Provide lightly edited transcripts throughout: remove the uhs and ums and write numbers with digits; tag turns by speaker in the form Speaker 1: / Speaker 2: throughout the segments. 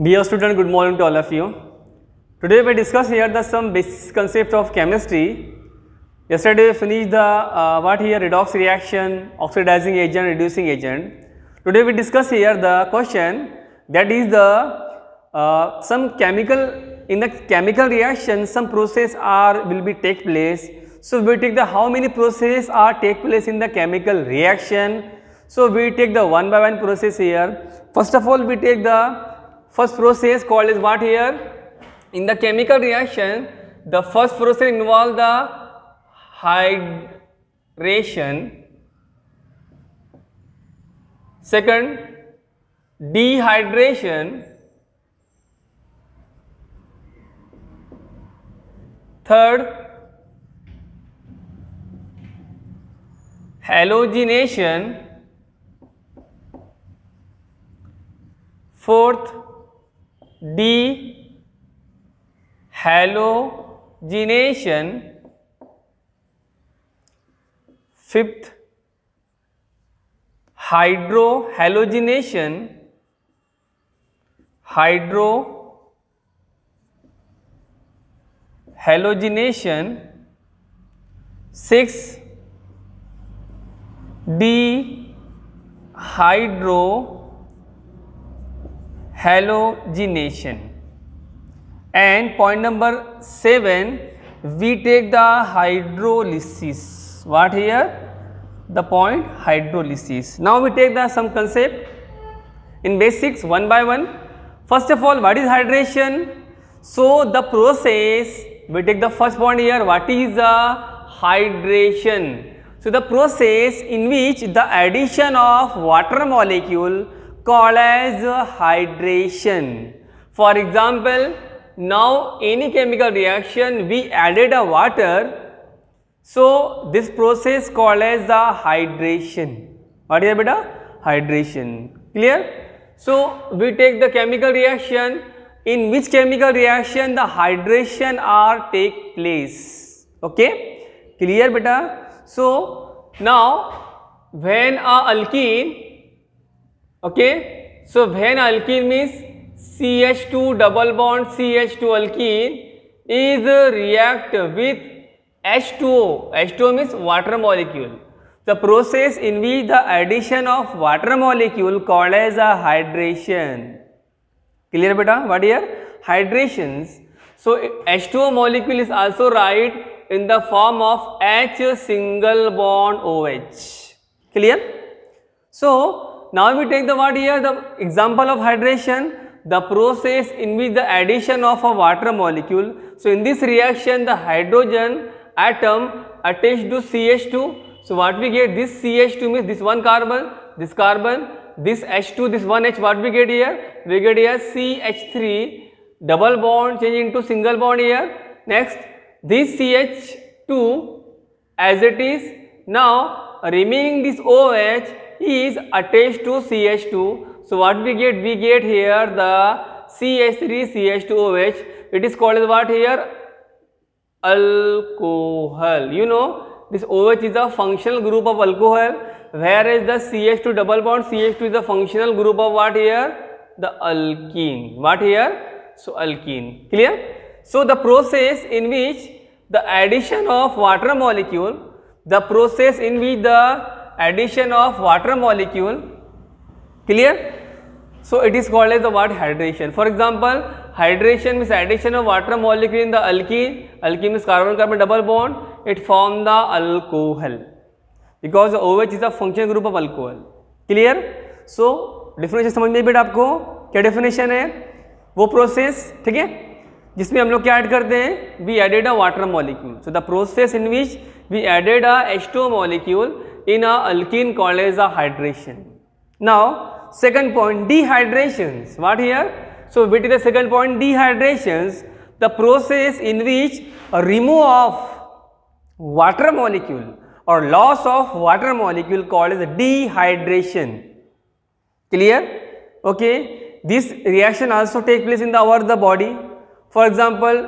Speaker 1: Dear student, good morning to all of you. Today we discuss here the some basic concept of chemistry. Yesterday we finished the what here redox reaction, oxidizing agent, reducing agent. Today we discuss here the question that is the some chemical in the chemical reaction some process will be take place. So we take the how many process are take place in the chemical reaction. So we take the one by one process here. First of all we take the first process called is what here? In the chemical reaction, the first process involves the hydration, second dehydration, third halogenation, fourth dehalogenation, fifth hydrohalogenation, sixth dehydrohalogenation, and point number 7 we take the hydrolysis. What here? The point hydrolysis. Now we take the some concept in basics one by one. First of all, what is hydration? So the process, we take the first point here, what is the hydration? So the process in which the addition of water molecule called as hydration. For example, now any chemical reaction we added a water, so this process called as the hydration. What is beta? Hydration. Clear? So we take the chemical reaction, in which chemical reaction the hydration are take place. Okay? Clear beta? So now when a alkene, okay, so when alkene means CH2 double bond CH2 alkene is react with H2O. H2O means water molecule. The process in which the addition of water molecule called as a hydration. Clear beta? What here? Hydrations. So H2O molecule is also write in the form of H single bond OH. Clear? So now we take the what here? The example of hydration. The process in which the addition of a water molecule. So in this reaction the hydrogen atom attached to CH2. So what we get? This CH2 means this one carbon, this H2, this one H. What we get here? We get here CH3 double bond change into single bond here. Next this CH2 as it is. Now remaining this OH is attached to CH2. So what we get? We get here the CH3 CH2OH. It is called as what here? Alcohol. You know this OH is a functional group of alcohol, whereas the CH2 double bond CH2 is a functional group of what here? The alkene. What here? So alkene. Clear? So the process in which the addition of water molecule, clear? So it is called as the what? Hydration. For example, hydration means addition of water molecule in the alkene. Alkene means carbon-carbon double bond. It forms the alcohol because the OH is a functional group of alcohol. Clear? So definition समझ में बेटा आपको क्या definition है? वो process ठीक है जिसमें हम लोग क्या ऐड करते हैं? We added a water molecule. So the process in which we added a H2O molecule in a alkene called as a hydration. Now second point, dehydrations. What here? So we take the second point, dehydrations, the process in which a remove of water molecule or loss of water molecule called as dehydration. Clear? Okay. This reaction also take place in the body. For example,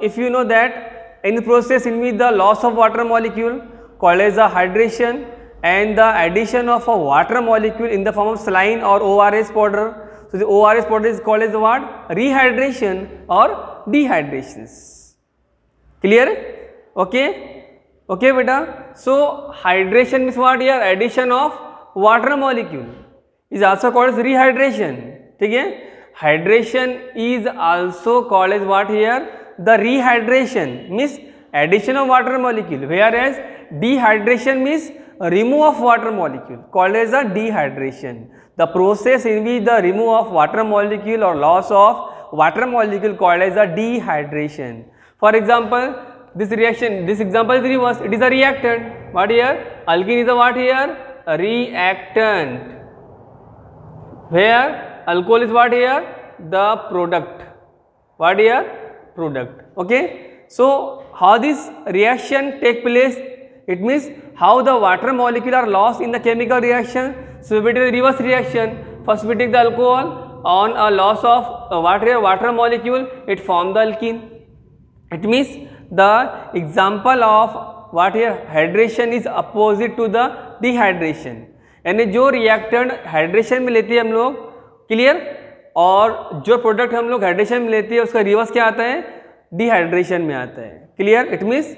Speaker 1: if you know that in the process in which the loss of water molecule called as a hydration and the addition of a water molecule in the form of saline or ORS powder. So the ORS process is called as what? Rehydration or dehydration. Clear? Okay? Okay, beta. So hydration means what here? Addition of water molecule is also called as rehydration. Okay? Hydration is also called as what here? The rehydration means addition of water molecule, whereas dehydration means remove of water molecule, called as a dehydration. The process in which the remove of water molecule or loss of water molecule called as a dehydration. For example, this reaction, this example is reverse, it is a reactant. What here? Alkene is a what here? A reactant. Where alcohol is what here? The product. What here? Product. Okay. So how this reaction take place? It means how the water molecule are lost in the chemical reaction. So we take the reverse reaction. First we take the alcohol, on a loss of water molecule, it form the alkene. It means the example of what here hydration is opposite to the dehydration. यानी जो reactant hydration में लेते हैं हम लोग, clear, और जो product हम लोग हाइड्रेशन में लेते हैं उसका रिवर्स क्या आता है? डिहाइड्रेशन में आता है. Clear? It means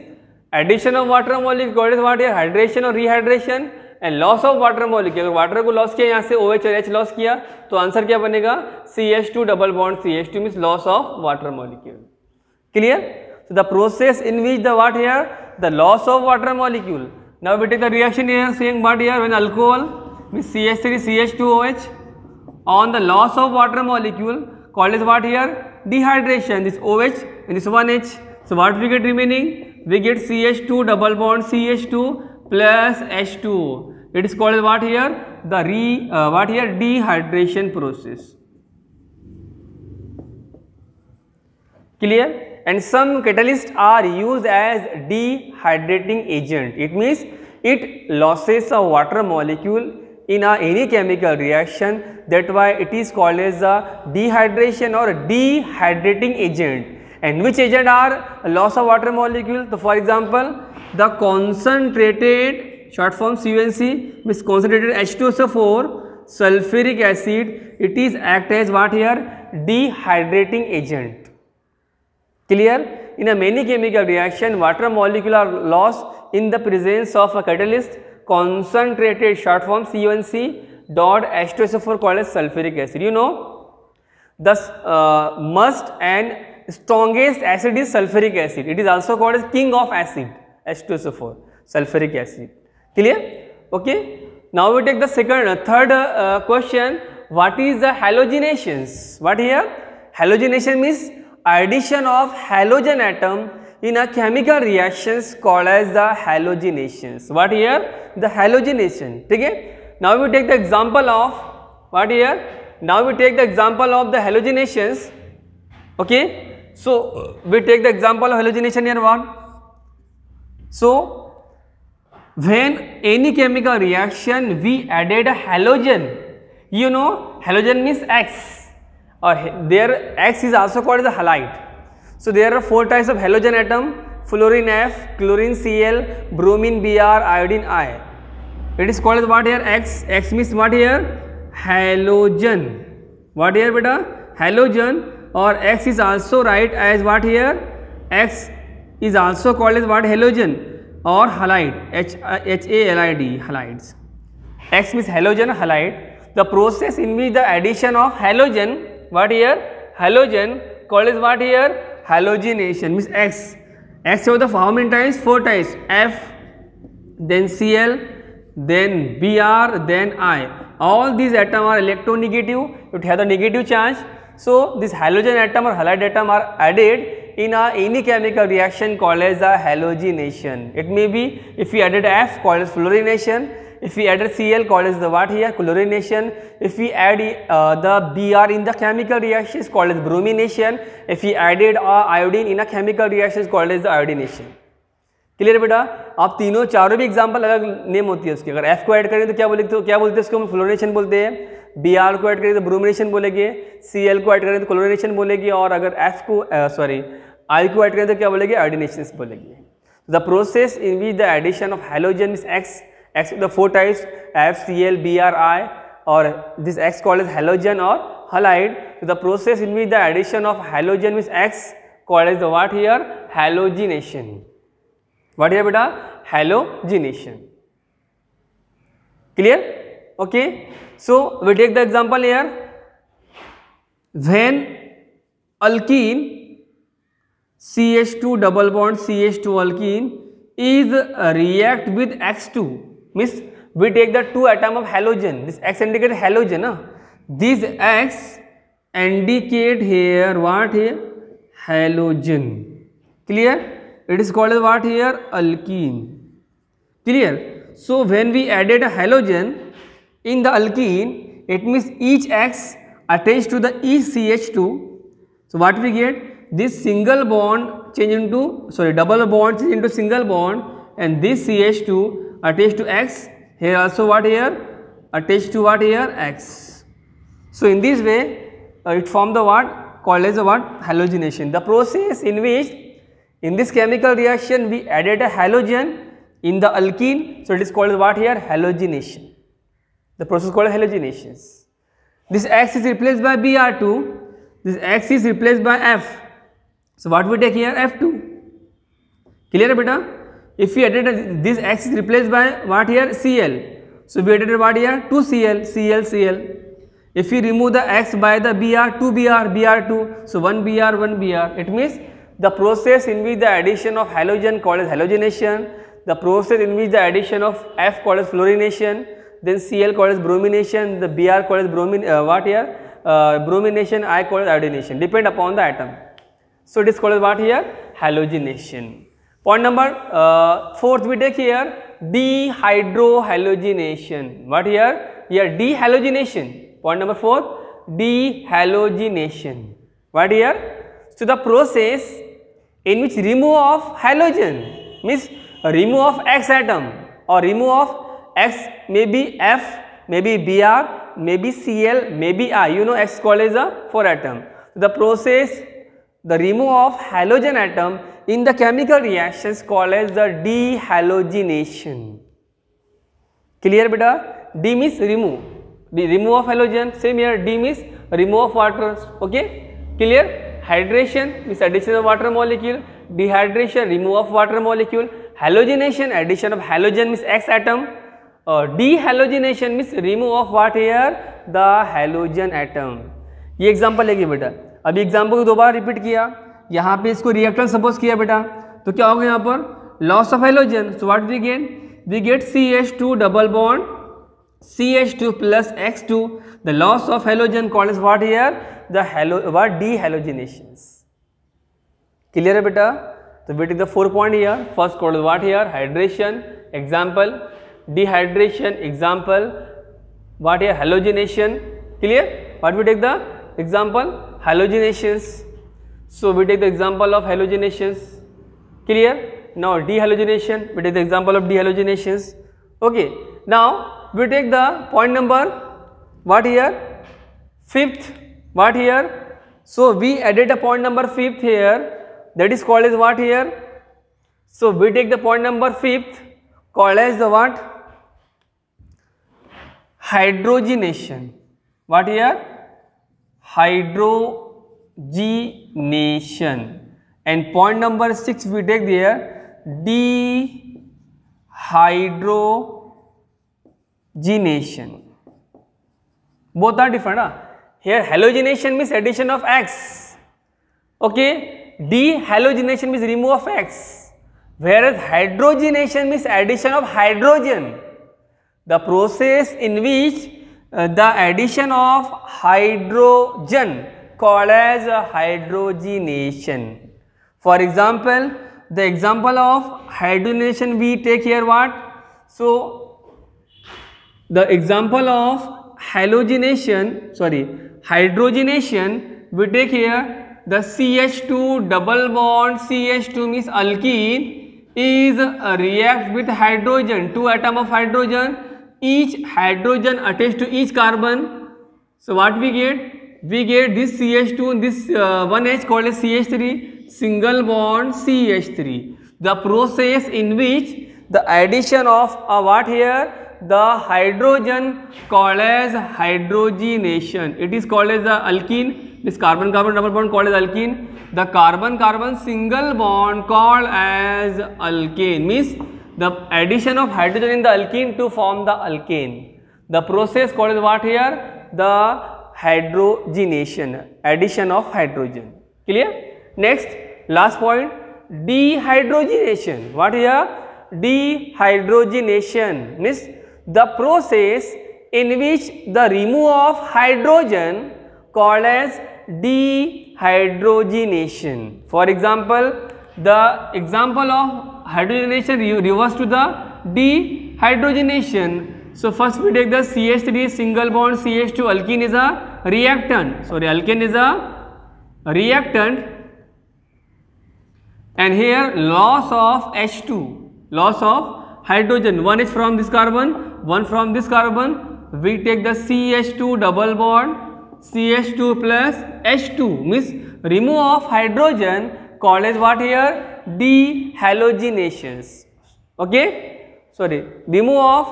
Speaker 1: addition of water molecule is what है? हाइड्रेशन और rehydration and loss of water molecule. अगर वाटर को लॉस किया यहाँ से OH और H लॉस किया तो आंसर क्या बनेगा? CH2 double bond CH2 means loss of water molecule. Clear? So the process in which the what here? The loss of water molecule. Now we take the reaction here saying what here? When alcohol means CH3 CH2OH on the loss of water molecule called as what here? Dehydration. This OH and this one H. So what we get remaining? We get CH2 double bond CH2 plus H2. It is called as what here? The what here? Dehydration process. Clear? And some catalysts are used as dehydrating agent. It means it losses a water molecule in any chemical reaction. That's why it is called as a dehydration or dehydrating agent. And which agent are loss of water molecule? So for example, the concentrated, short form CuNC, means concentrated H2SO4 sulfuric acid, it is act as what here? Dehydrating agent. Clear? In a many chemical reaction, water molecule are lost in the presence of a catalyst, concentrated, short form CuNC dot H2SO4 called as sulfuric acid. You know, thus must and strongest acid is sulfuric acid. It is also called as king of acid, H2SO4, sulfuric acid. Clear? Okay. Now we take the third question. What is the halogenations? What here? Halogenation means addition of halogen atom in a chemical reactions called as the halogenations. What here? The halogenation. Okay. Now we take the example of what here? Now we take the example of the halogenations. Okay. So we take the example of halogenation here. What? So when any chemical reaction we added a halogen, you know halogen means X. There X is also called as a halide. So there are 4 types of halogen atom: fluorine F, chlorine Cl, bromine Br, iodine I. It is called as what here? X. X means what here? Halogen. What here beta? Halogen. Or X is also right as what here? X is also called as what? Halogen or halide. H-A-L-I-D, halides. X means halogen, halide. The process in which the addition of halogen, what here? Halogen called as what here? Halogenation means X. X have the how many times? 4 times. F, then Cl, then Br, then I. All these atoms are electronegative. It has a negative charge. So this halogen atom or halide atom are added in any chemical reaction called as a halogenation. It may be if we added F called as fluorination. If we added Cl called as the what here? Chlorination. If we add the Br in the chemical reaction is called as bromination. If we added iodine in a chemical reaction is called as the iodination. Clear बेटा? आप तीनों चारों भी example अलग name होती है उसकी. अगर F को ऐड करें तो क्या बोलते हैं उसको हम फ्लोरिनेशन बोलते हैं. Br को ऐड करें तो ब्रोमिनेशन बोलेंगे. Cl को ऐड करें तो क्लोरिनेशन बोलेंगे. और अगर F को I को ऐड करें तो क्या बोलेंगे? आयोडिनेशन बोलेंगे. The process in which the addition of halogen is X. X the 4 types F, Cl, Br, I, or this X called as halogen or halide, so the process in which the addition of halogen with X called as the what here? Halogenation. What here beta? Halogenation. Clear? Okay. So we take the example here. When alkene CH2 double bond CH2 alkene is react with X2, means we take the 2 atom of halogen. This X indicate halogen. This X indicate here what here? Halogen. Clear? It is called as what here? Alkene. Clear? So when we added a halogen in the alkene, it means each X attached to the each CH2. So what we get? This single bond change into, double bond change into single bond, and this CH2 attached to X. Here also what here? Attached to what here? X. So in this way it formed the what? Called as the what? Halogenation. The process in which in this chemical reaction we added a halogen in the alkene, so it is called what here? Halogenation. The process called halogenation. This X is replaced by Br2, this X is replaced by F. So what we take here? F2. Clear beta? If we added this X is replaced by what here? Cl. So we added what here? 2Cl, Cl, Cl. If we remove the X by the Br, 2Br, Br2, so 1Br, 1Br. It means the process in which the addition of halogen called as halogenation, the process in which the addition of F called as fluorination, then Cl called as bromination, the Br called as bromination, I called as iodination, depend upon the atom. So it is called as what here? Halogenation. Point number 4th we take here dehydrohalogenation. What here? Here dehalogenation. Point number 4, dehalogenation. What here? So the process in which remove of halogen means remove of X atom or remove of X, maybe F, maybe Br, maybe Cl, maybe I. You know X called as a 4 atom. The process, the remove of halogen atom in the chemical reactions called as the dehalogenation. Clear beta? D means remove. The remove of halogen. Same here. D means remove of water. Okay? Clear? Hydration means addition of water molecule. Dehydration, remove of water molecule. Halogenation, addition of halogen means X atom. Dehalogenation means remove of what here? The halogen atom. ये example लेंगे बेटा. अभी example को दोबारा repeat किया. यहाँ पे इसको रिएक्टेंट सपोज किया बेटा, तो क्या होगा यहाँ पर? Loss of halogen. So what we get? We get CH2 double bond CH2 plus X2. The loss of halogen called as what here? The dehalogenations. Clear है बेटा? So we take the 4 point here. First called as what here? Hydration. Example. Dehydration. Example. What here? Halogenation. Clear? What we take the example? Halogenations. So we take the example of halogenations. Clear? Now dehalogenation. We take the example of dehalogenations. Okay. Now we take the point number what here? 5th. What here? So we added a point number 5th here. That is called as what here? So we take the point number 5th called as the what? Hydrogenation. What here? Hydrogenation. And point number 6 we take there dehydrogenation. Both are different. Here halogenation means addition of X. Okay. Dehalogenation means remove of X, whereas hydrogenation means addition of hydrogen. The process in which the addition of hydrogen called as hydrogenation. For example, the example of hydrogenation we take here what? So the example of hydrogenation we take here. The CH2 double bond CH2 means alkene is react with hydrogen, 2 atom of hydrogen, each hydrogen attached to each carbon. So what we get? We get this CH2 and this one H called as CH3, single bond CH3. The process in which the addition of what here? the hydrogen called as hydrogenation. It is called as the alkene. This carbon carbon double bond called as alkene. The carbon carbon single bond called as alkane, means the addition of hydrogen in the alkene to form the alkane. The process called as what here? The hydrogenation, addition of hydrogen. Clear? Next, last point, dehydrogenation. What here? Dehydrogenation means the process in which the remove of hydrogen called as dehydrogenation. For example, the example of hydrogenation refers to the dehydrogenation. So first we take the CH3 single bond CH2, alkene is a reactant. Sorry, alkane is a reactant, and here loss of H2. Loss of hydrogen, one is from this carbon, one from this carbon. We take the CH2 double bond, CH2 plus H2, means remove of hydrogen called as what here? Dehalogenations. Okay, sorry, remove of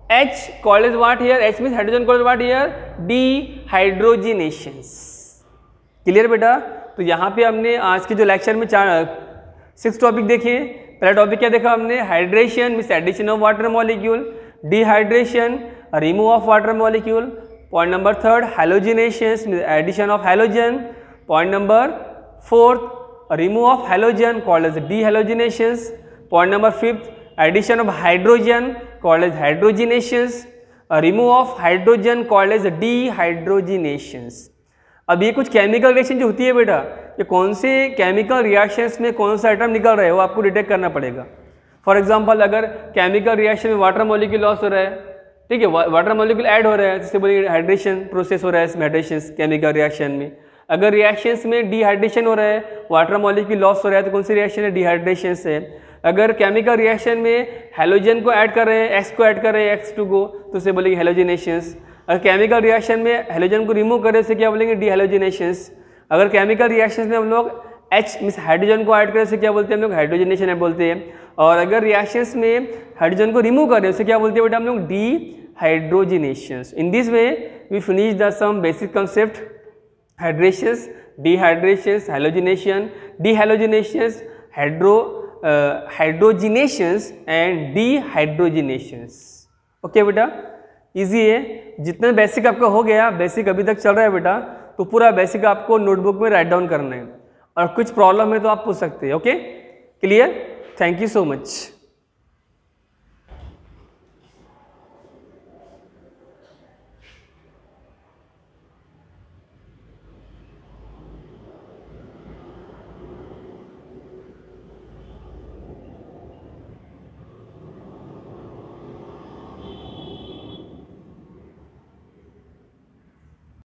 Speaker 1: H called as what here? H means hydrogen called as what here? Dehydrogenations. Clear बेटा? तो यहाँ पे हमने आज के जो lecture में 6 topic देखे। पहला टॉपिक क्या देखा हमने? Hydration means addition of water molecule, dehydration remove of water molecule, point number 3 halogenations means addition of halogen, point number 4 remove of halogen called as dehalogenations, point number 5 addition of hydrogen called as hydrogenations, remove of hydrogen called as dehydrogenations. अब ये कुछ chemical reaction जो होती है बेटा, ये कौन से केमिकल रिएक्शंस में कौन सा आइटम निकल रहा है वो आपको डिटेक्ट करना पड़ेगा। फॉर एग्जांपल, अगर केमिकल रिएक्शन में वाटर मॉलिक्यूल लॉस हो रहा है, ठीक है, वाटर मॉलिक्यूल ऐड हो रहा है, जिससे बोलिए हाइड्रेशन प्रोसेस हो रहा है इसमें, हाइड्रेशन केमिकल रिएक्शन में। अगर रिएक्शंस में डिहाइड्रेशन हो रहा है, वाटर मॉलिक्यूल लॉस हो रहा है, तो कौन सी रिएक्शन है? डिहाइड्रेशन से। अगर केमिकल रिएक्शन में हैलोजन को ऐड कर रहे हैं, एक्स को ऐड कर रहे हैं, X2 को, तो उसे बोलेंगे हैलोजिनेशंस। अगर केमिकल रिएक्शन में हैलोजन को रिमूव करें, उसे क्या बोलेंगे? डिहैलोजिनेशंस। अगर केमिकल रिएक्शंस में हम लोग H मीन्स हाइड्रोजन को ऐड करें, उसे क्या बोलते हैं हम लोग? हाइड्रोजनेशन बोलते हैं। और अगर रिएक्शंस में हाइड्रोजन को रिमूव करें, उसे क्या बोलते हैं बेटा हम लोग? Dehydrogenations. In this way we finish the some basic concept, hydrations, dehydrations, halogenation, dehalogenations, hydrogenations and dehydrogenations. Okay बेटा, इजी है। जितना बेसिक आपका हो गया, बेसिक अभी तक चल रहा है बेटा, तो पूरा बेसिक आपको नोटबुक में राइट डाउन करना है, और कुछ प्रॉब्लम है तो आप पूछ सकते हैं। Okay, clear? Thank you so much.